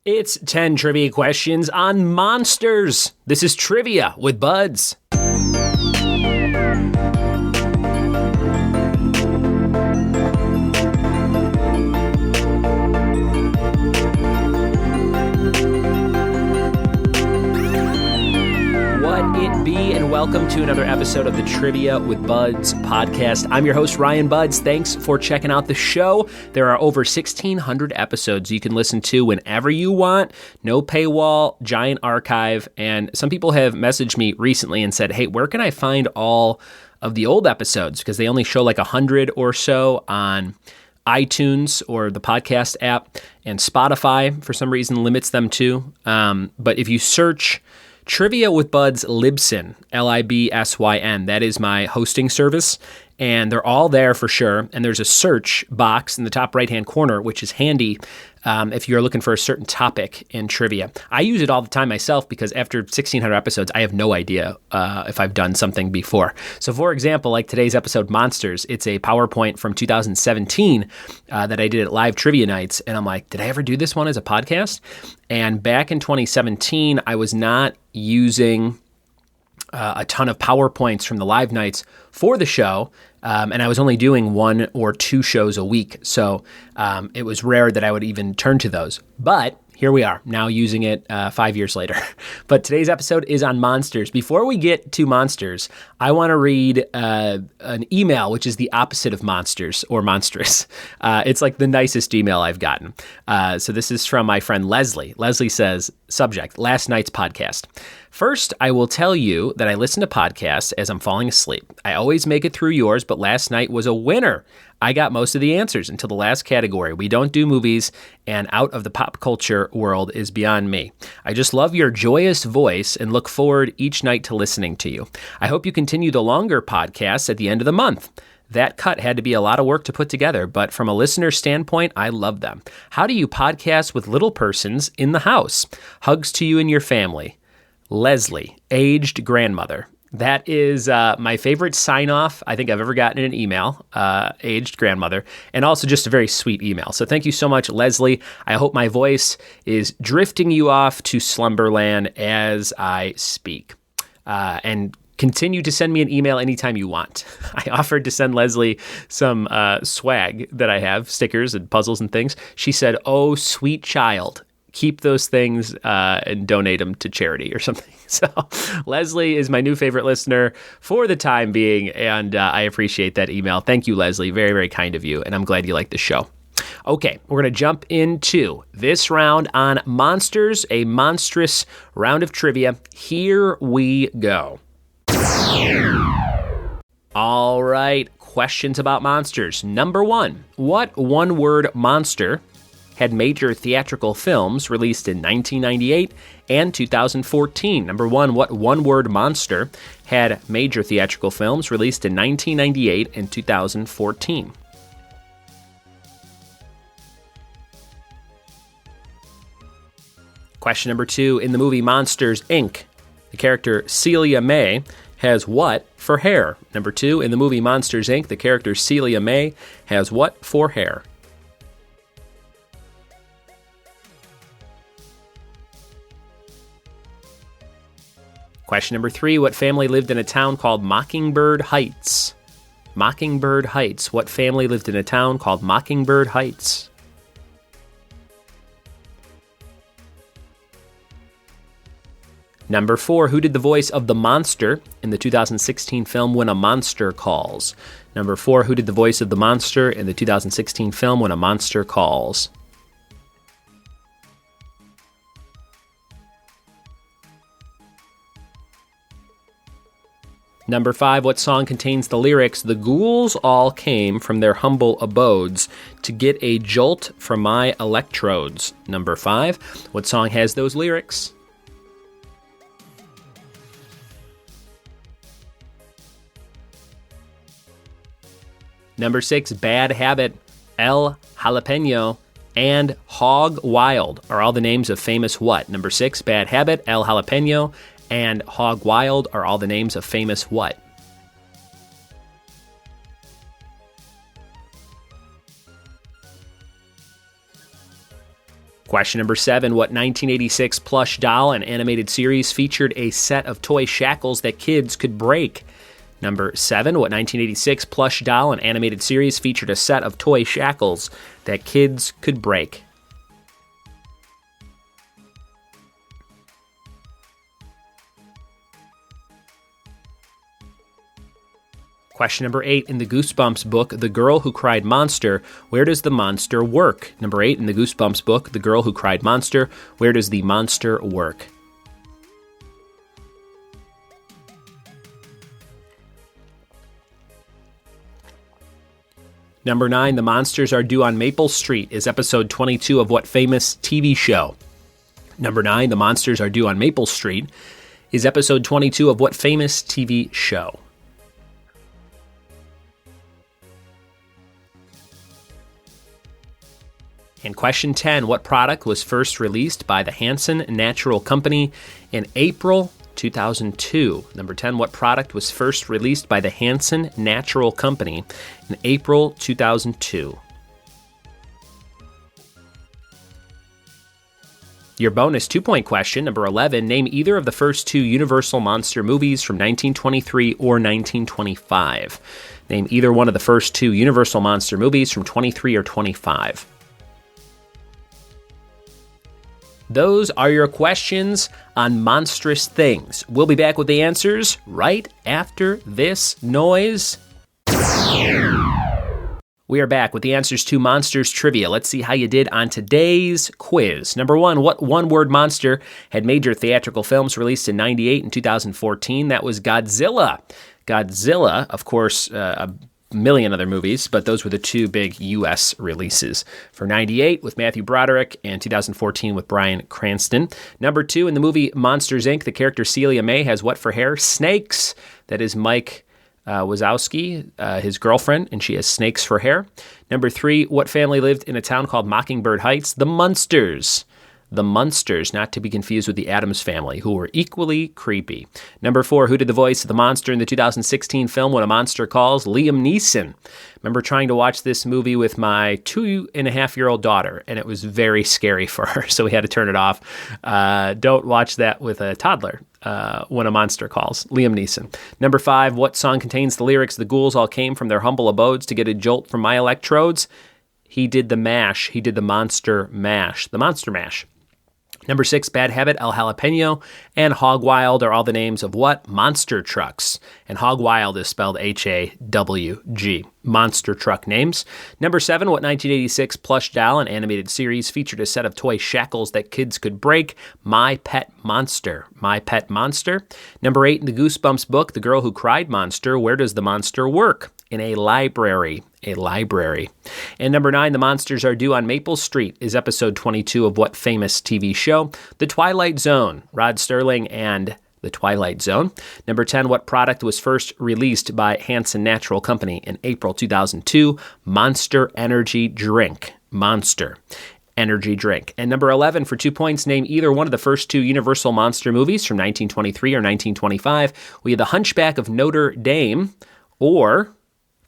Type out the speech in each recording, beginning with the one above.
It's 10 trivia questions on monsters. This is Trivia with Buds. And welcome to another episode of the Trivia with Buds podcast. I'm your host, Ryan Buds. Thanks for checking out the show. There are over 1,600 episodes you can listen to whenever you want. No paywall, giant archive. And some people have messaged me recently and said, hey, where can I find all of the old episodes? Because they only show like 100 or so on iTunes or the podcast app, and Spotify, for some reason, limits them too. But if you search Trivia with Buds Libsyn, Libsyn. That is my hosting service, and they're all there for sure. And there's a search box in the top right-hand corner, which is handy if you're looking for a certain topic in trivia. I use it all the time myself because after 1,600 episodes, I have no idea if I've done something before. So for example, like today's episode, Monsters, it's a PowerPoint from 2017 that I did at Live Trivia Nights. And I'm like, did I ever do this one as a podcast? And back in 2017, I was not using a ton of PowerPoints from the live nights for the show, and I was only doing 1 or 2 shows a week, so it was rare that I would even turn to those. But here we are, now using it 5 years later. But today's episode is on monsters. Before we get to monsters, I want to read an email, which is the opposite of monsters or monstrous. It's like the nicest email I've gotten. So this is from my friend Leslie. Leslie says, subject, last night's podcast. First, I will tell you that I listen to podcasts as I'm falling asleep. I always make it through yours, but last night was a winner. I got most of the answers until the last category. We don't do movies, and out of the pop culture world is beyond me. I just love your joyous voice and look forward each night to listening to you. I hope you continue the longer podcasts at the end of the month. That cut had to be a lot of work to put together, but from a listener standpoint, I love them. How do you podcast with little persons in the house? Hugs to you and your family. Leslie, aged grandmother. That is my favorite sign-off I think I've ever gotten in an email, aged grandmother, and also just a very sweet email. So thank you so much, Leslie. I hope my voice is drifting you off to slumberland as I speak. And continue to send me an email anytime you want. I offered to send Leslie some swag that I have, stickers and puzzles and things. She said, oh, sweet child. Keep those things and donate them to charity or something. So Leslie is my new favorite listener for the time being, and I appreciate that email. Thank you, Leslie. Very, very kind of you, and I'm glad you like the show. Okay, we're going to jump into this round on monsters, a monstrous round of trivia. Here we go. All right, questions about monsters. Number 1, what one-word monster had major theatrical films released in 1998 and 2014. Number 1, what one-word monster had major theatrical films released in 1998 and 2014? Question number 2, in the movie Monsters, Inc., the character Celia May has what for hair? Number 2, in the movie Monsters, Inc., the character Celia May has what for hair? Question number 3, what family lived in a town called Mockingbird Heights? Mockingbird Heights. What family lived in a town called Mockingbird Heights? Number 4, who did the voice of the monster in the 2016 film When a Monster Calls? Number 4, who did the voice of the monster in the 2016 film When a Monster Calls? Number 5, what song contains the lyrics, "The ghouls all came from their humble abodes to get a jolt from my electrodes"? Number 5, what song has those lyrics? Number 6, Bad Habit, El Jalapeno, and Hog Wild are all the names of famous what? Number 6, Bad Habit, El Jalapeno, and Hog Wild are all the names of famous what? Question number 7, what 1986 plush doll and animated series featured a set of toy shackles that kids could break? Number 7, what 1986 plush doll and animated series featured a set of toy shackles that kids could break? Question number 8, in the Goosebumps book, The Girl Who Cried Monster, where does the monster work? Number 8, in the Goosebumps book, The Girl Who Cried Monster, where does the monster work? Number 9, The Monsters Are Due on Maple Street is episode 22 of what famous TV show? Number 9, The Monsters Are Due on Maple Street is episode 22 of what famous TV show? And question 10, what product was first released by the Hansen Natural Company in April 2002? Number 10, what product was first released by the Hansen Natural Company in April 2002? Your bonus 2-point question, number 11, name either of the first 2 Universal Monster movies from 1923 or 1925. Name either one of the first 2 Universal Monster movies from 23 or 25. Those are your questions on monstrous things. We'll be back with the answers right after this noise. We are back with the answers to Monsters Trivia. Let's see how you did on today's quiz. Number 1, what one-word monster had major theatrical films released in 98 and 2014? That was Godzilla. Godzilla, of course, a million other movies, but those were the 2 big U.S. releases. For 98 with Matthew Broderick and 2014 with Bryan Cranston. Number 2, in the movie Monsters, Inc., the character Celia May has what for hair? Snakes. That is Mike Wazowski, his girlfriend, and she has snakes for hair. Number 3, what family lived in a town called Mockingbird Heights? The Munsters. The Munsters, not to be confused with the Addams Family, who were equally creepy. Number 4, who did the voice of the monster in the 2016 film When a Monster Calls? Liam Neeson. Remember trying to watch this movie with my 2.5-year-old daughter, and it was very scary for her, so we had to turn it off. Don't watch that with a toddler. When a Monster Calls. Liam Neeson. Number 5, what song contains the lyrics, the ghouls all came from their humble abodes to get a jolt from my electrodes? He did the mash. He did the monster mash. The monster mash. Number 6, Bad Habit, El Jalapeno, and Hog Wild are all the names of what? Monster trucks. And Hog Wild is spelled H-A-W-G. Monster truck names. Number 7, what 1986 plush doll and animated series featured a set of toy shackles that kids could break? My Pet Monster. My Pet Monster. Number 8, in the Goosebumps book, The Girl Who Cried Monster, where does the monster work? In a library. A library. And number 9, The Monsters Are Due on Maple Street is episode 22 of what famous TV show? The Twilight Zone. Rod Serling and The Twilight Zone. Number 10, what product was first released by Hansen Natural Company in April 2002? Monster Energy Drink. Monster Energy Drink. And number 11, for 2 points, name either one of the first 2 Universal Monster movies from 1923 or 1925. We had The Hunchback of Notre Dame or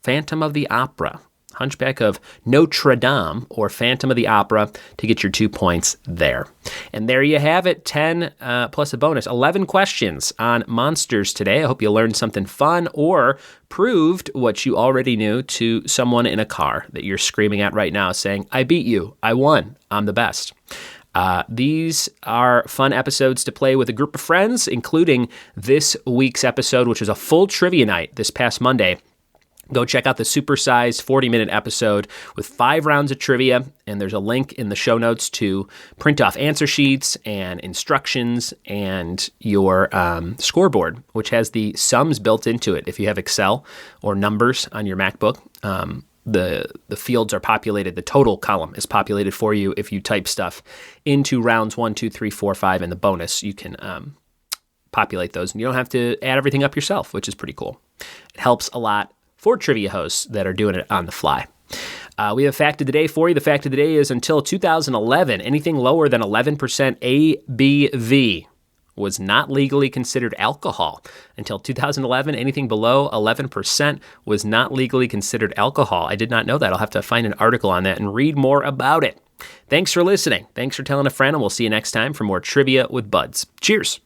Phantom of the Opera. Hunchback of Notre Dame or Phantom of the Opera to get your 2 points there. And there you have it, 10 plus a bonus. 11 questions on monsters today. I hope you learned something fun or proved what you already knew to someone in a car that you're screaming at right now saying, I beat you, I won, I'm the best. These are fun episodes to play with a group of friends, including this week's episode, which was a full trivia night this past Monday. Go check out the supersized 40-minute episode with 5 rounds of trivia, and there's a link in the show notes to print off answer sheets and instructions and your scoreboard, which has the sums built into it. If you have Excel or numbers on your MacBook, the fields are populated. The total column is populated for you if you type stuff into rounds 1, 2, 3, 4, 5, and the bonus. You can populate those, and you don't have to add everything up yourself, which is pretty cool. It helps a lot for trivia hosts that are doing it on the fly. We have a fact of the day for you. The fact of the day is until 2011, anything lower than 11% ABV was not legally considered alcohol. Until 2011, anything below 11% was not legally considered alcohol. I did not know that. I'll have to find an article on that and read more about it. Thanks for listening. Thanks for telling a friend, and we'll see you next time for more Trivia with Buds. Cheers.